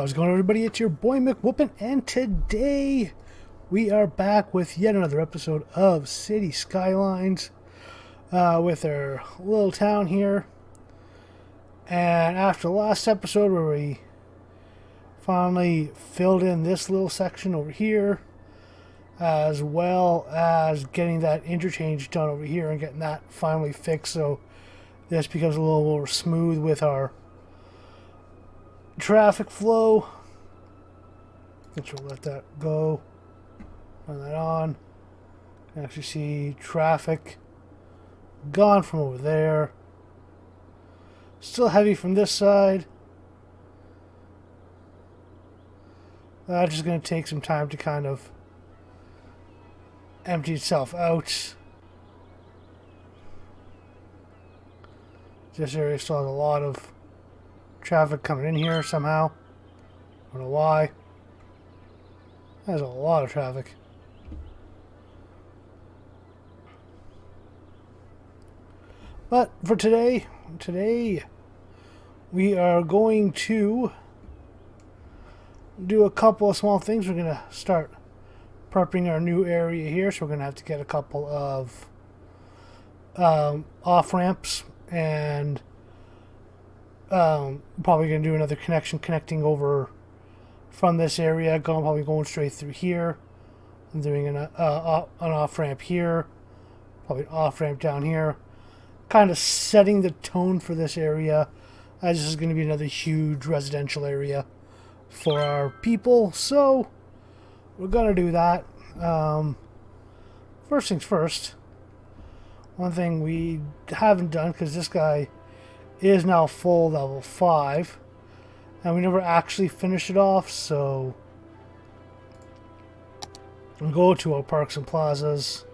How's it going, everybody? It's your boy McWhoopin, and today we are back with yet another episode of Cities Skylines with our little town here. And after the last episode where we finally filled in this little section over here, as well as getting that interchange done over here and getting that finally fixed so this becomes a little more smooth with our traffic flow. Let's let that go. Turn that on. You can actually see traffic gone from over there. Still heavy from this side. That's just going to take some time to kind of empty itself out. This area still has a lot of traffic coming in here somehow. I don't know why. There's a lot of traffic. But for today we are going to do a couple of small things. We're going to start prepping our new area here, so we're going to have to get a couple of off-ramps, and probably going to do another connecting over from this area, probably going straight through here. I'm doing an off-ramp here, probably an off-ramp down here, kind of setting the tone for this area, as this is going to be another huge residential area for our people. So we're going to do that. First things first, one thing we haven't done, because this guy is now full level 5, and we never actually finished it off, so we'll go to our parks and plazas,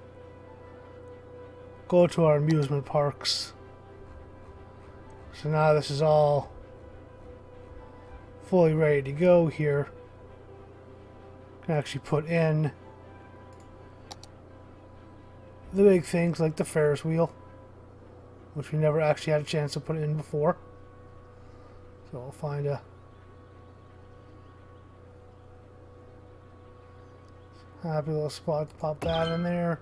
go to our amusement parks. So now this is all fully ready to go here. Can actually put in the big things like the Ferris wheel, which we never actually had a chance to put in before. So I'll find a happy little spot to pop that in there.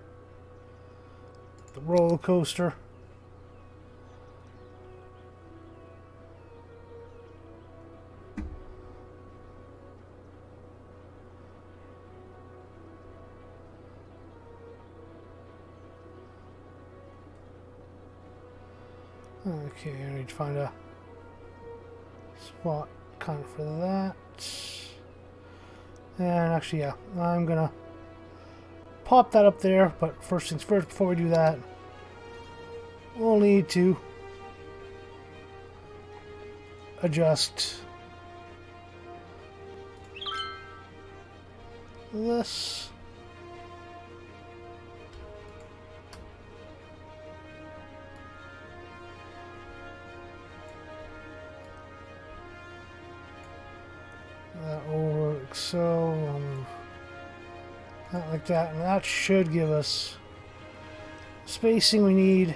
The roller coaster. Okay, I need to find a spot kind of for that. And actually, yeah, I'm gonna pop that up there, but first things first, before we do that, we'll need to adjust this. That will work, so I'll move that like that, and that should give us spacing we need.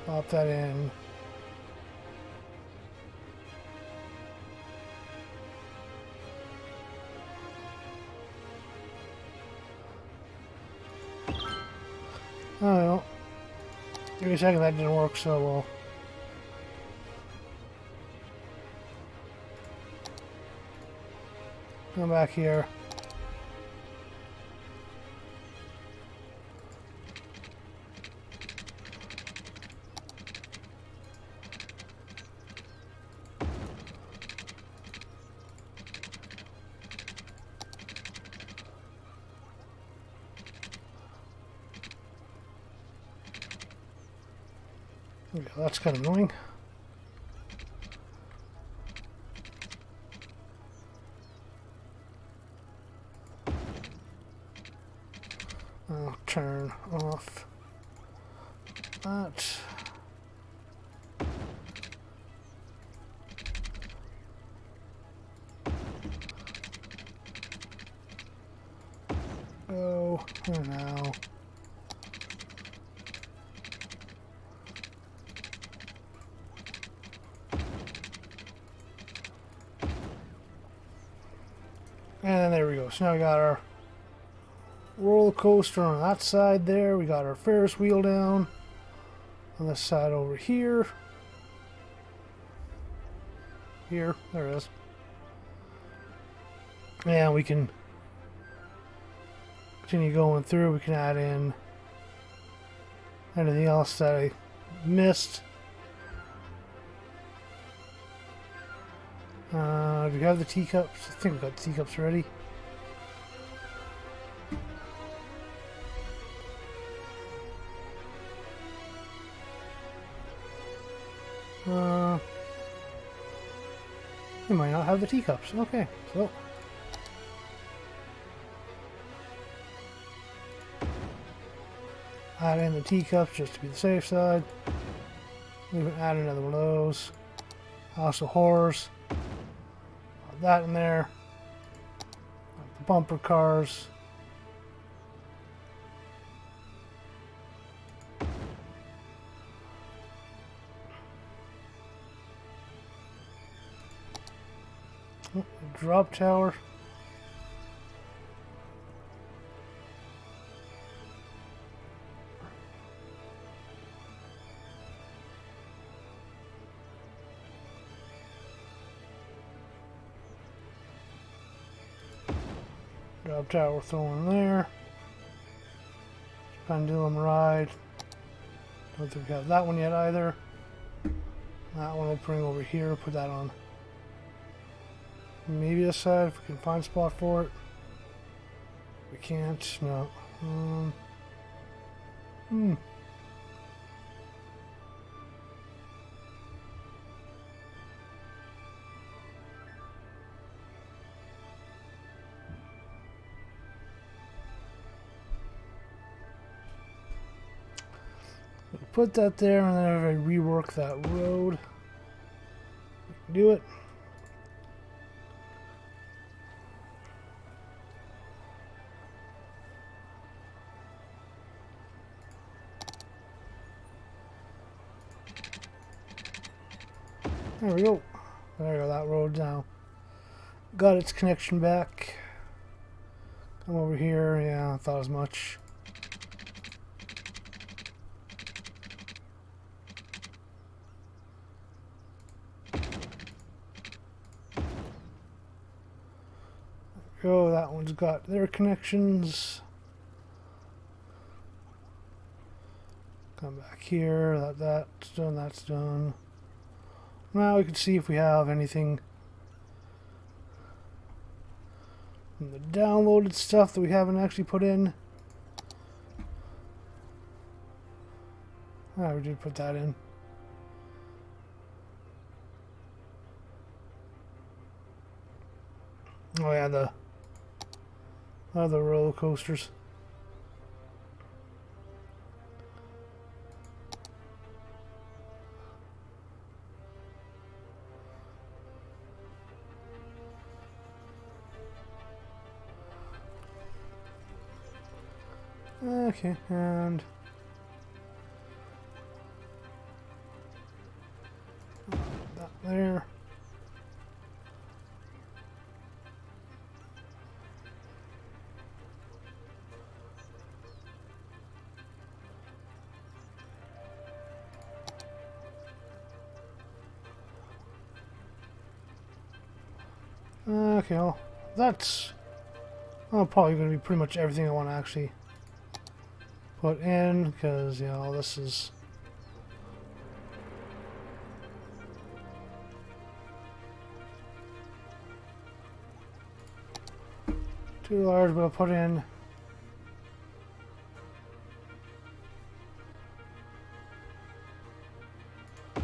Pop that in. Oh well. Give me a second, that didn't work so well. Come back here. Yeah, that's kind of annoying. I'll turn off that. Oh, now. so now we got our roller coaster on that side there. We got our Ferris wheel down on this side over here. Here, there it is. And we can continue going through. We can add in anything else that I missed. Do we have the teacups? I think we got the teacups ready. We might not have the teacups. Okay, so add in the teacups just to be the safe side. We can add another one of those. House of Horrors. Put that in there. The bumper cars. Oh, drop tower. Drop tower thrown in there. Pendulum ride. Don't think we have that one yet either. That one we'll bring over here, put that on maybe this side if we can find a spot for it. We can't, no. Put that there, and then if I rework that road, we can do it. There we go. There we go, that road now. Got its connection back. Come over here, yeah, I thought as much. Go, that one's got their connections. Come back here, that's done, that's done. Now we can see if we have anything from the downloaded stuff that we haven't actually put in. Ah, we did put that in. Oh yeah, the other roller coasters. Okay, and that there. Okay, well, that's probably going to be pretty much everything I want to actually put in, because, you know, this is too large, but I'll put in a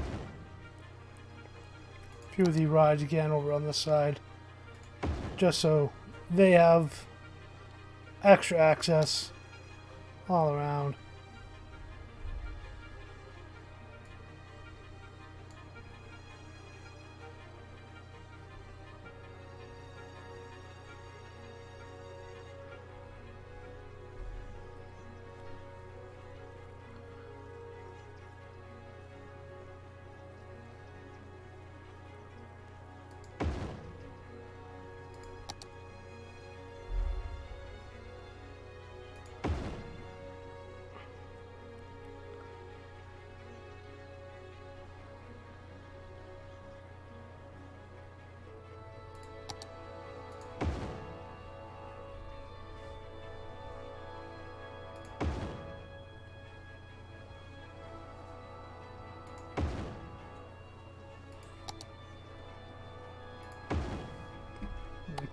few of the rides again over on this side, just so they have extra access all around.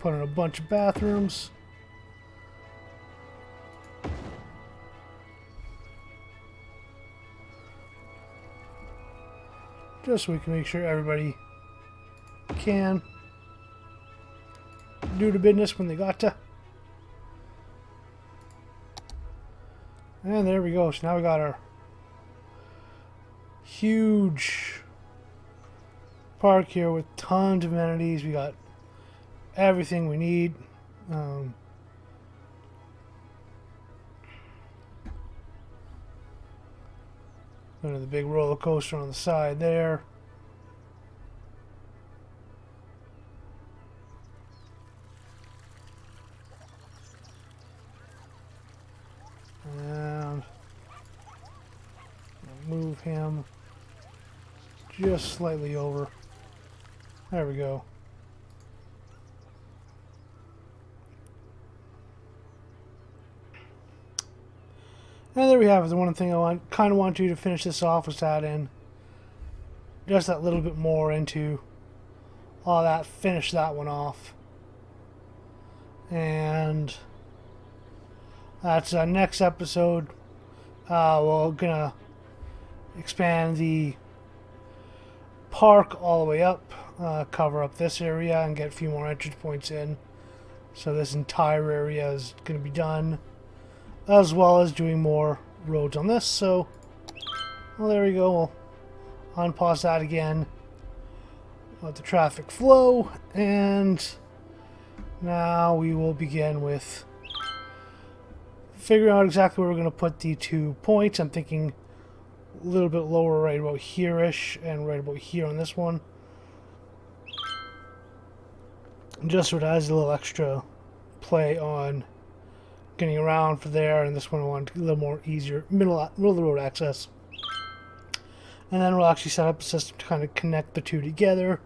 put in a bunch of bathrooms. Just so we can make sure everybody can do the business when they got to. And there we go. So now we got our huge park here with tons of amenities. We got everything we need. Going to the big roller coaster on the side there. And move him just slightly over. There we go. And there we have it. The one thing I kind of want you to finish this off was to add in just that little bit more into all that. Finish that one off. And that's next episode. We're gonna expand the park all the way up, cover up this area, and get a few more entrance points in. So this entire area is going to be done, as well as doing more roads on this. So, well, there we go. We'll unpause that again. Let the traffic flow, and now we will begin with figuring out exactly where we're going to put the 2 points. I'm thinking a little bit lower right about here-ish and right about here on this one. Just so it has a little extra play on getting around for there, and this one I want a little more easier middle of the road access. And then we'll actually set up a system to kind of connect the two together,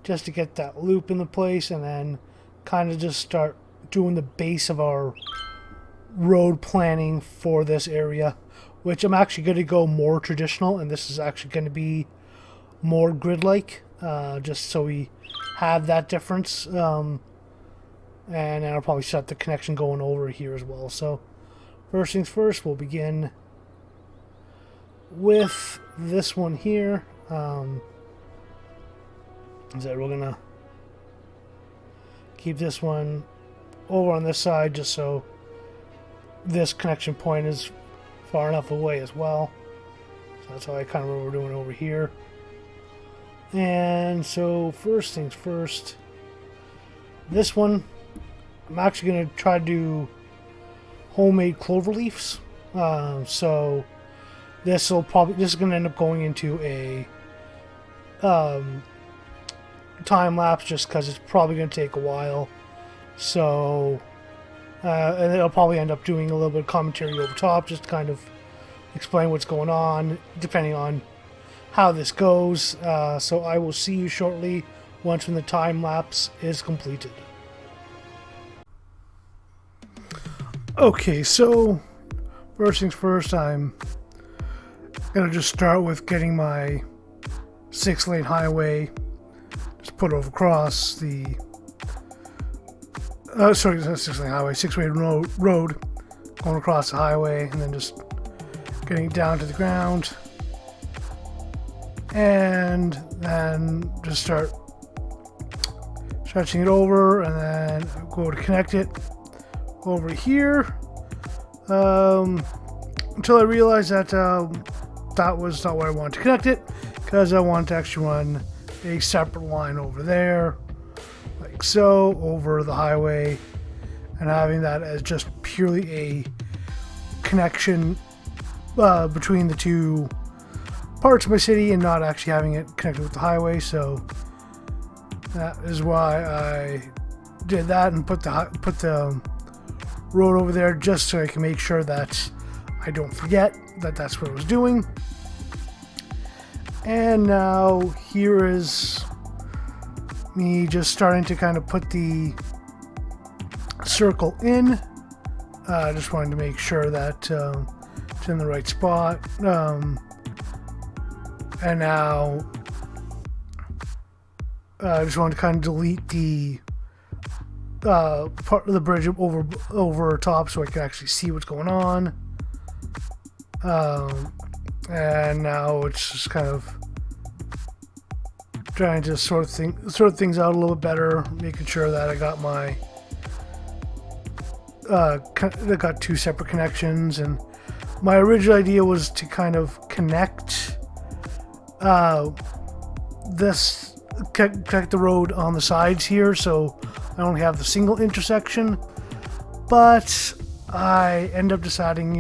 just to get that loop in the place, and then kind of just start doing the base of our road planning for this area, which I'm actually going to go more traditional, and this is actually going to be more grid-like, just so we have that difference. And then I'll probably set the connection going over here as well. So first things first, we'll begin with this one here. Is that we're gonna keep this one over on this side, just so this connection point is far enough away as well. So that's how I kind of what we're doing over here. And so first things first, this one I'm actually going to try to do homemade clover leaves. So this is going to end up going into a time lapse, just because it's probably going to take a while. So and it'll probably end up doing a little bit of commentary over top, just to kind of explain what's going on, depending on how this goes. So I will see you shortly when the time lapse is completed. Okay, so first things first, I'm gonna just start with getting my 6-lane highway, just put over across the 6-lane highway, 6-way road going across the highway, and then just getting it down to the ground, and then just start stretching it over, and then go to connect it over here, until I realized that that was not where I wanted to connect it, because I wanted to actually run a separate line over there, like so, over the highway, and having that as just purely a connection between the two parts of my city, and not actually having it connected with the highway. So that is why I did that and put the road over there, just so I can make sure that I don't forget that that's what I was doing. And now here is me just starting to kind of put the circle in. I just wanted to make sure that it's in the right spot. And now I just wanted to kind of delete the part of the bridge over top so I can actually see what's going on. And now it's just kind of trying to sort things out a little bit better, making sure that I got my I got 2 separate connections. And my original idea was to kind of connect connect the road on the sides here, so I only have the single intersection. But I end up deciding,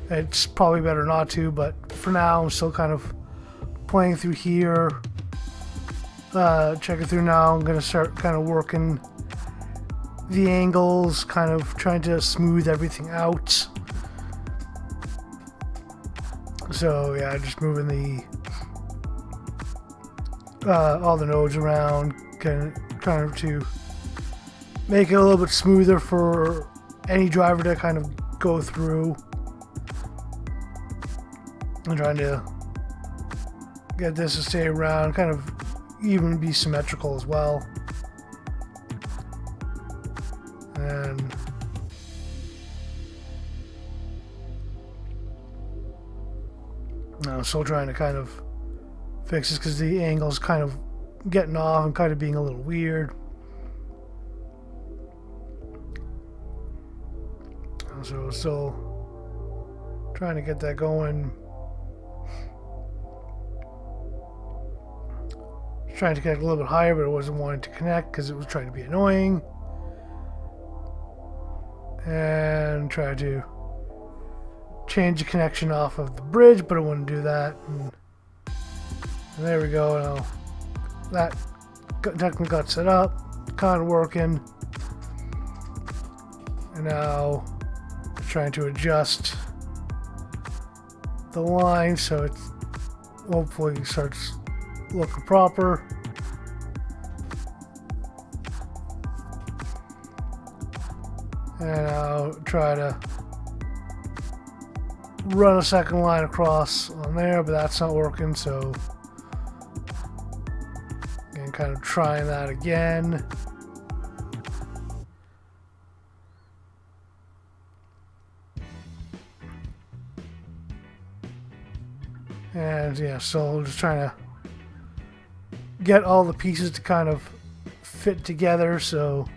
it's probably better not to. But for now, I'm still kind of playing through here, checking through now. I'm gonna start kind of working the angles, kind of trying to smooth everything out. So yeah, just moving the all the nodes around, kind of to make it a little bit smoother for any driver to kind of go through. I'm trying to get this to stay around, kind of even be symmetrical as well. And I'm still trying to kind of fix this because the angle's kind of getting off and kind of being a little weird. So still trying to get that going. Trying to connect a little bit higher, but it wasn't wanting to connect because it was trying to be annoying. And try to change the connection off of the bridge, but it wouldn't do that. And there we go. Now that technically got set up, kind of working. And now trying to adjust the line so it hopefully starts looking proper. And I'll try to run a second line across on there, but that's not working, so again, kind of trying that again. And yeah, so just trying to get all the pieces to kind of fit together, so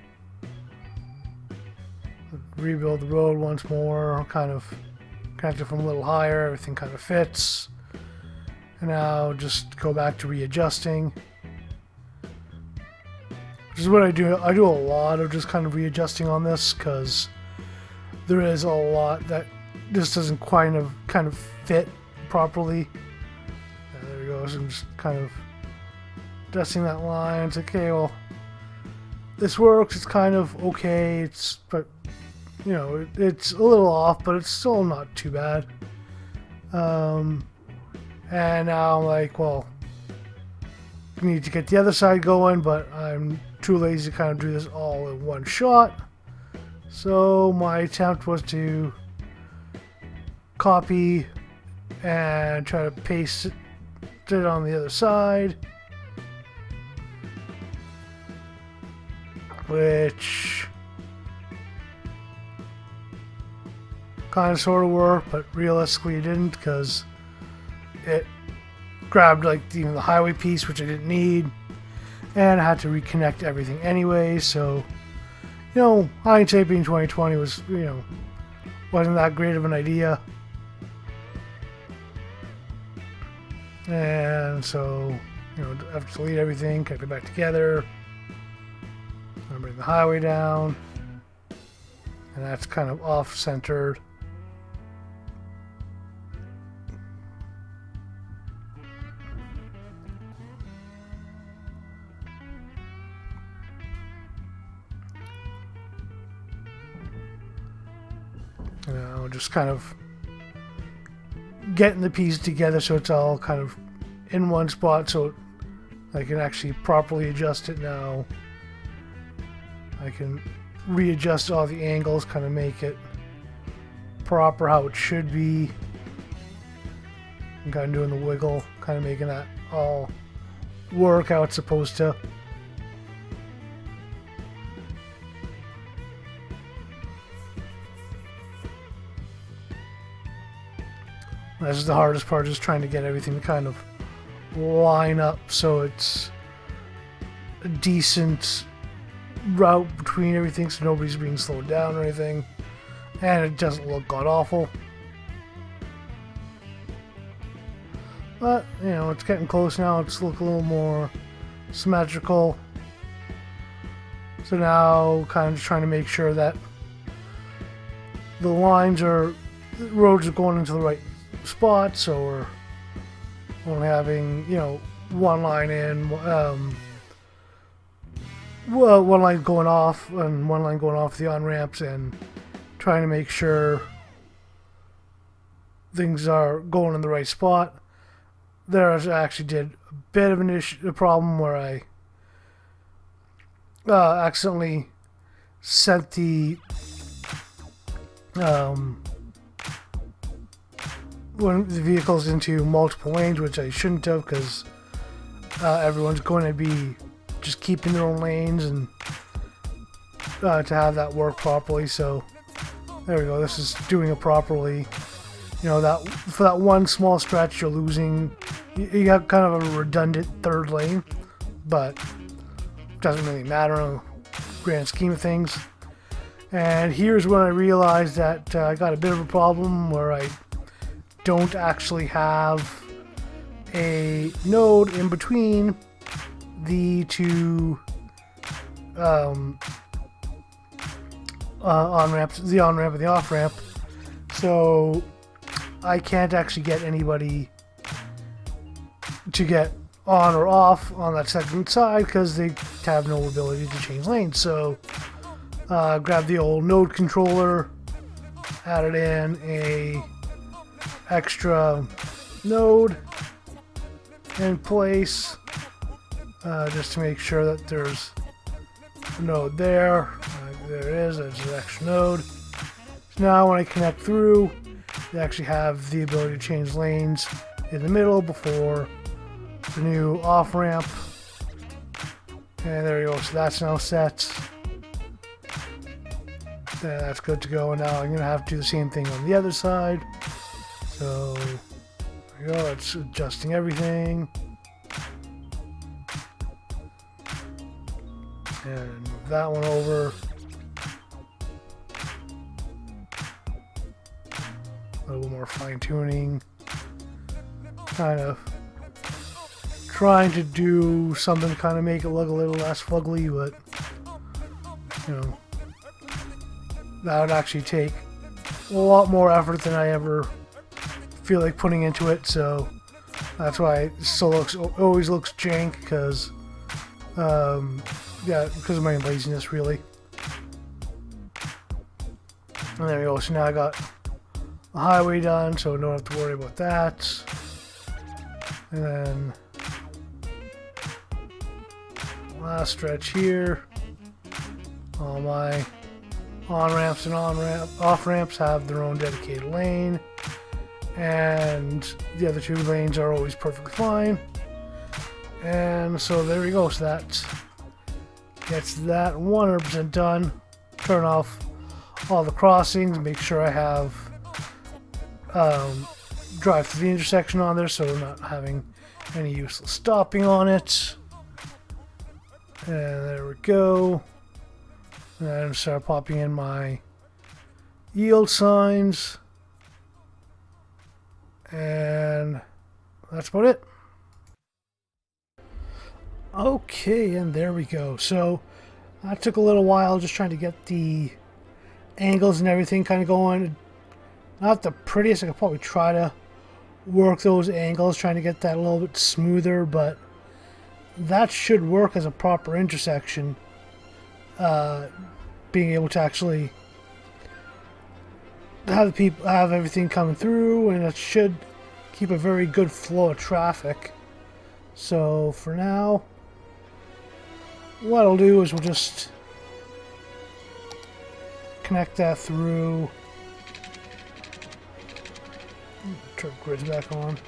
rebuild the road once more, kind of connect it from a little higher, everything kind of fits. And now just go back to readjusting. Which is what I do. I do a lot of just kind of readjusting on this because there is a lot that just doesn't quite kind of fit properly. There we go. So I'm just kind of adjusting that line. It's like, okay, well, this works. It's kind of okay. But it's a little off, but it's still not too bad. And now I'm like, well, I need to get the other side going, but I'm too lazy to kind of do this all in one shot. So my attempt was to copy and try to paste it on the other side, which kind of sort of worked, but realistically it didn't because it grabbed like even the highway piece, which I didn't need, and I had to reconnect everything anyway. So hindsight being 2020 was wasn't that great of an idea. And so I have to delete everything, connect it back together, bring the highway down, and that's kind of off centered. Just kind of getting the pieces together so it's all kind of in one spot, so I can actually properly adjust it now. I can readjust all the angles, kind of make it proper how it should be. I'm kind of doing the wiggle, kind of making that all work how it's supposed to. This is the hardest part, is trying to get everything to kind of line up so it's a decent route between everything, so nobody's being slowed down or anything, and it doesn't look god awful. But you know, it's getting close now. It's looking a little more symmetrical. So now, kind of just trying to make sure that the roads are going into the right spot. So we're only having, you know, one line in, one line going off and one line going off the on-ramps, and trying to make sure things are going in the right spot. There, I actually did a bit of a problem where I accidentally sent the one of the vehicles into multiple lanes, which I shouldn't have, because everyone's going to be just keeping their own lanes and to have that work properly. So there we go. This is doing it properly. You know, that for that one small stretch, you're losing. You got kind of a redundant third lane, but it doesn't really matter in the grand scheme of things. And here's when I realized that I got a bit of a problem where I don't actually have a node in between the two on-ramps, the on-ramp and the off-ramp. So I can't actually get anybody to get on or off on that second side because they have no ability to change lanes. So grab the old node controller, added in a extra node in place just to make sure that there's a node there. There it is. There's an extra node. So now when I connect through, they actually have the ability to change lanes in the middle before the new off-ramp. And there you go. So that's now set. That's good to go. And now I'm going to have to do the same thing on the other side. So there you go. It's adjusting everything. And move that one over. A little more fine-tuning. Kind of trying to do something to kind of make it look a little less fugly, but you know, that would actually take a lot more effort than I ever feel like putting into it. So that's why it still always looks jank, because yeah, because of my laziness, really. And there we go. So now I got the highway done, so don't have to worry about that. And then last stretch here, all my on-ramps and off-ramps have their own dedicated lane, and the other two lanes are always perfectly fine. And so there we go. So that gets that 100% done. Turn off all the crossings, make sure I have drive through the intersection on there, so we're not having any useless stopping on it. And there we go. And then start popping in my yield signs. And that's about it. Okay, and there we go. So that took a little while, just trying to get the angles and everything kind of going. Not the prettiest. I could probably try to work those angles, trying to get that a little bit smoother, but that should work as a proper intersection. Being able to actually have everything coming through, and it should keep a very good flow of traffic. So for now, what I'll do is we'll just connect that through. Turn grids back on.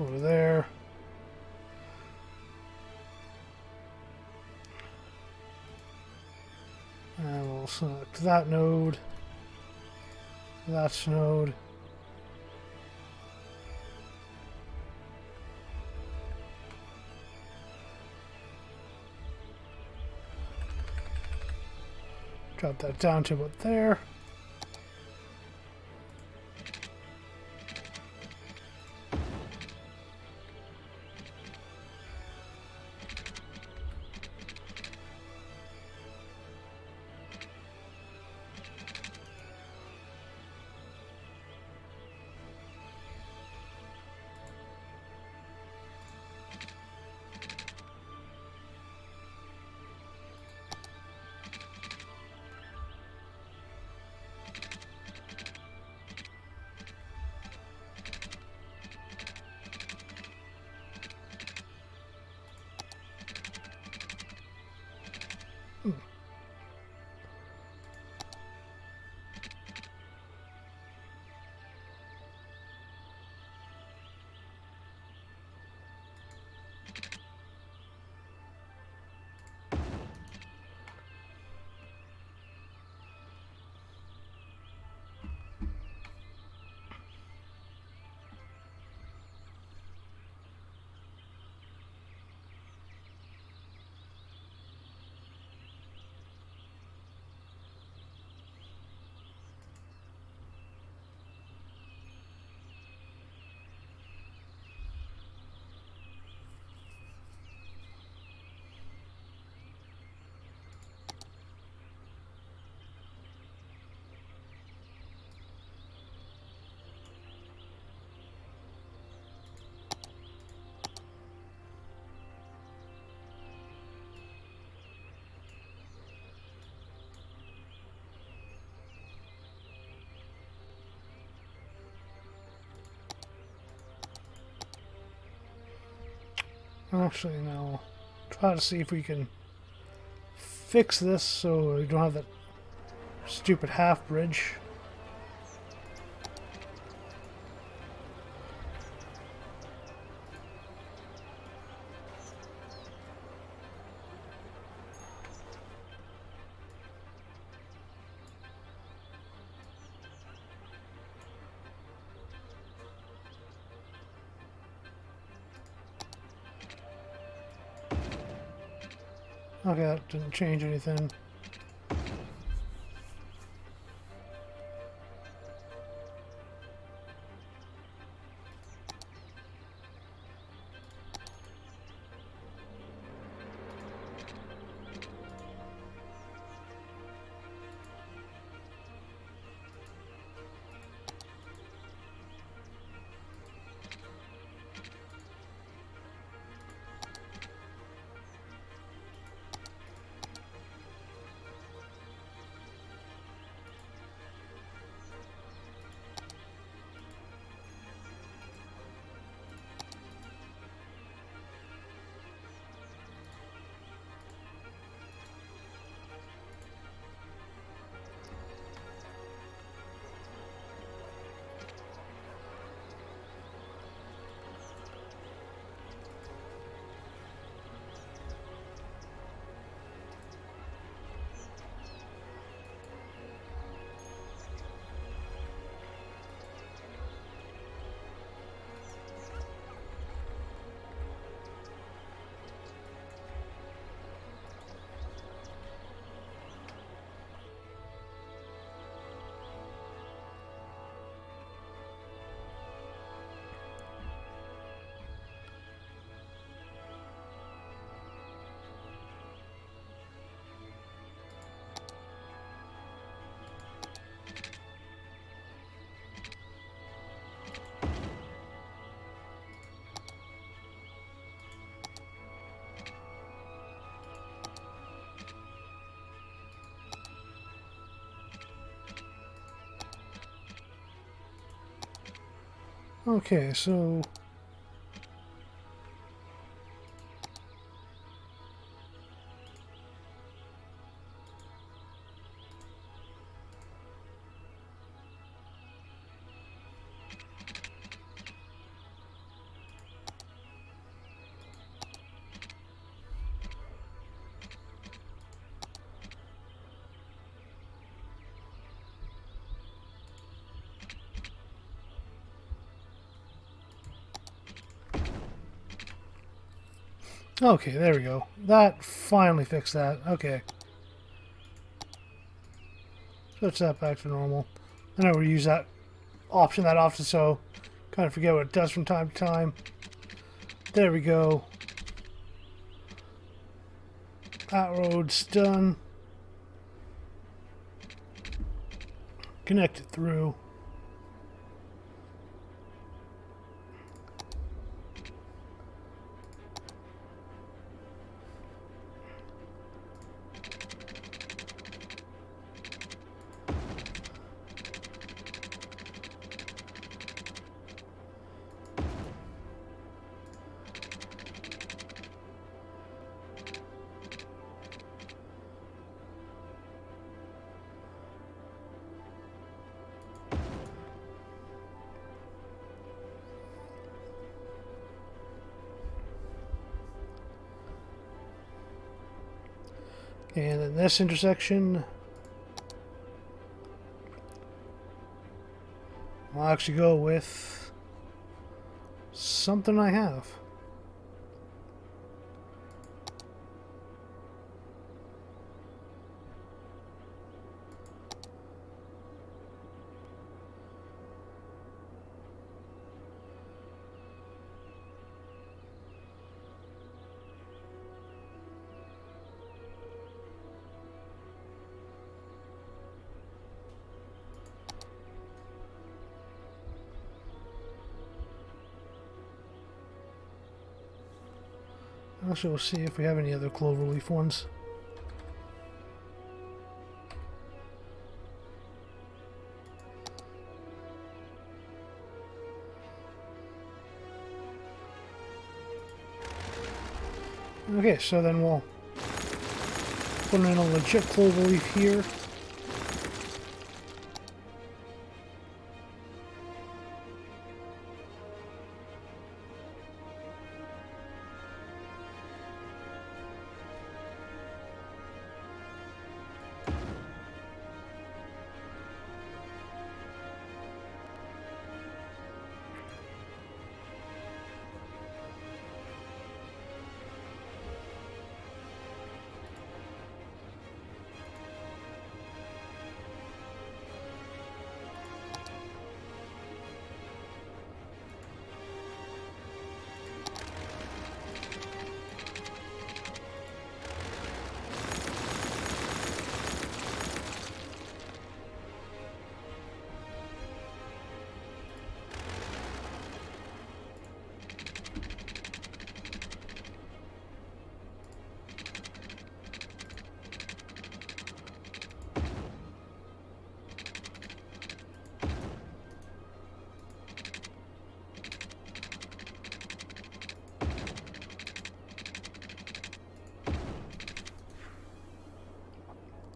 over there. And we'll select that node, that node. Drop that down to about there. Actually, no. Try to see if we can fix this so we don't have that stupid half bridge. Okay, that didn't change anything. Okay, so Okay, there we go. That finally fixed that. Okay. Switch that back to normal. I never use that option that often, so kind of forget what it does from time to time. There we go. That road's done. Connect it through. And then this intersection, I'll actually go with something I have. Also, we'll see if we have any other cloverleaf ones. Okay, so then we'll put in a legit cloverleaf here.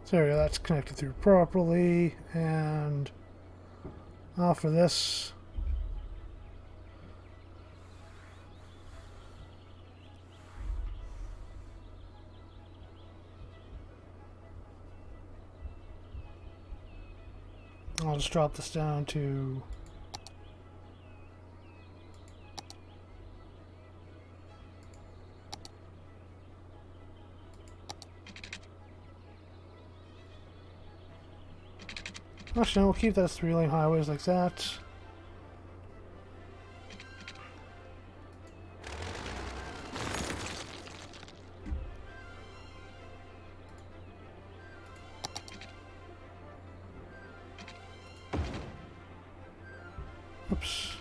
So there we go, that's connected through properly, and for this, I'll just drop this down to actually, we'll keep that as 3-lane highways like that. Oops.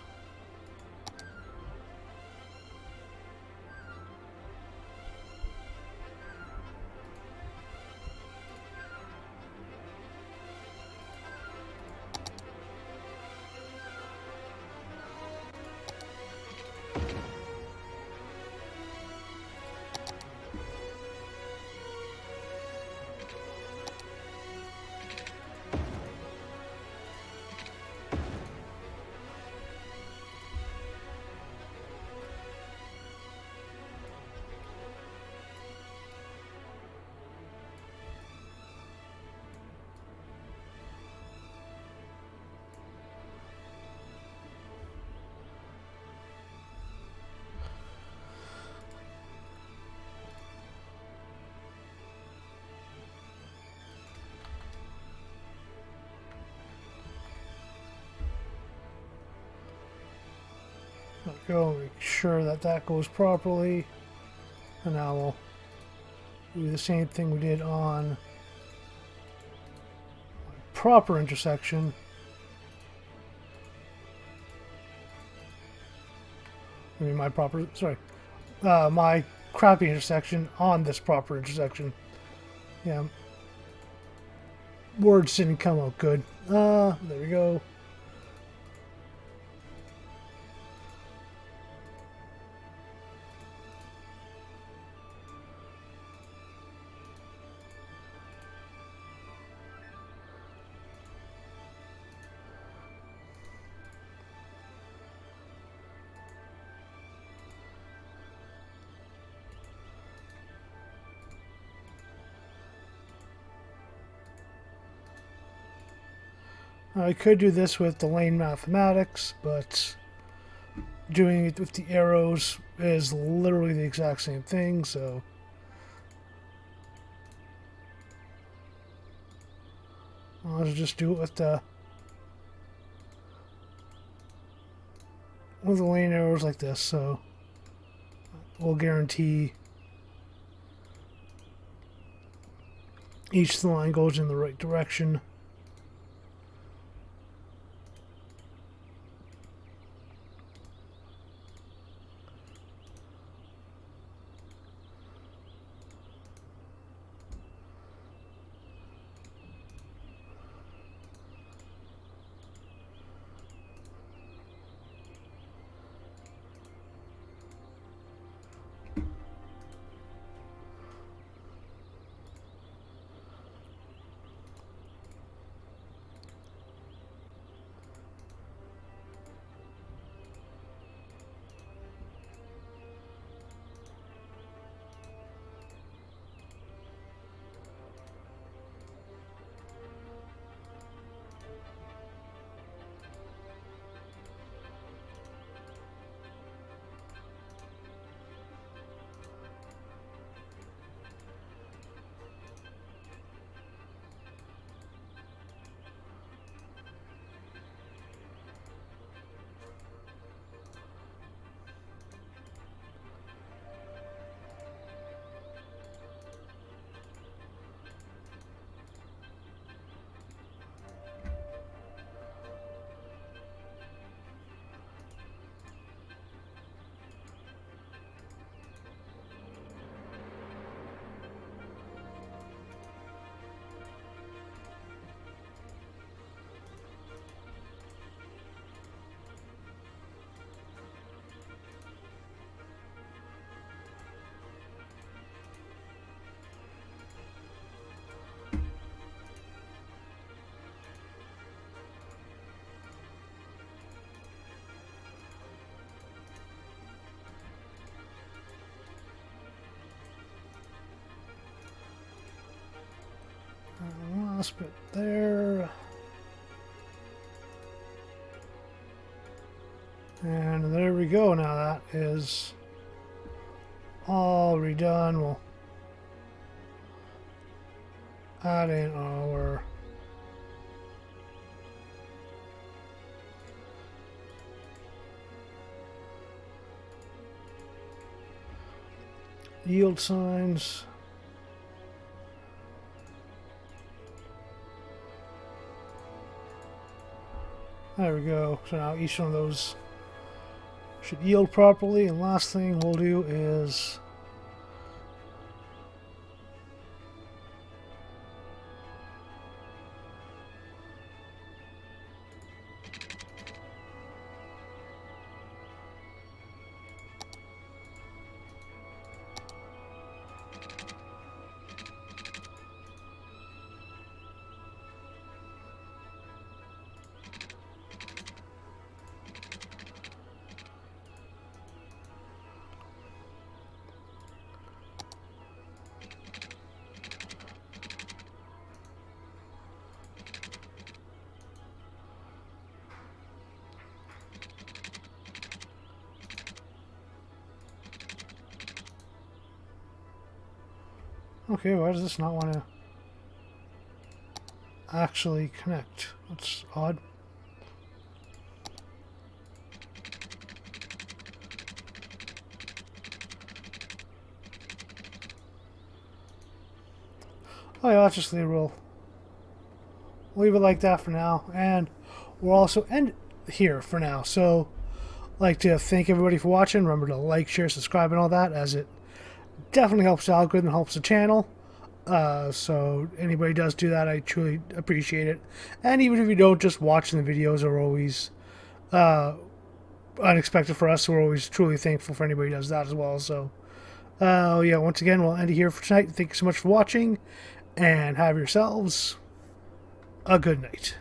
Go make sure that that goes properly. And now we'll do the same thing we did on proper intersection. I mean, my crappy intersection on this proper intersection. Yeah. Words didn't come out good. There we go. I could do this with the lane mathematics, but doing it with the arrows is literally the exact same thing, so I'll just do it with the lane arrows like this, so we'll guarantee each line goes in the right direction. Last bit there. And there we go. Now that is all redone. We'll add in our yield signs. There we go. So now each one of those should yield properly. And last thing we'll do is okay, why does this not want to actually connect? That's odd. Oh yeah, let's just leave it like that for now, and we'll also end here for now. So, I'd like to thank everybody for watching. Remember to like, share, subscribe, and all that, as it definitely helps the algorithm, helps the channel. So anybody does do that, I truly appreciate it. And even if you don't, just watching the videos are always unexpected for us. So we're always truly thankful for anybody who does that as well. So yeah, once again, we'll end it here for tonight. Thank you so much for watching, and have yourselves a good night.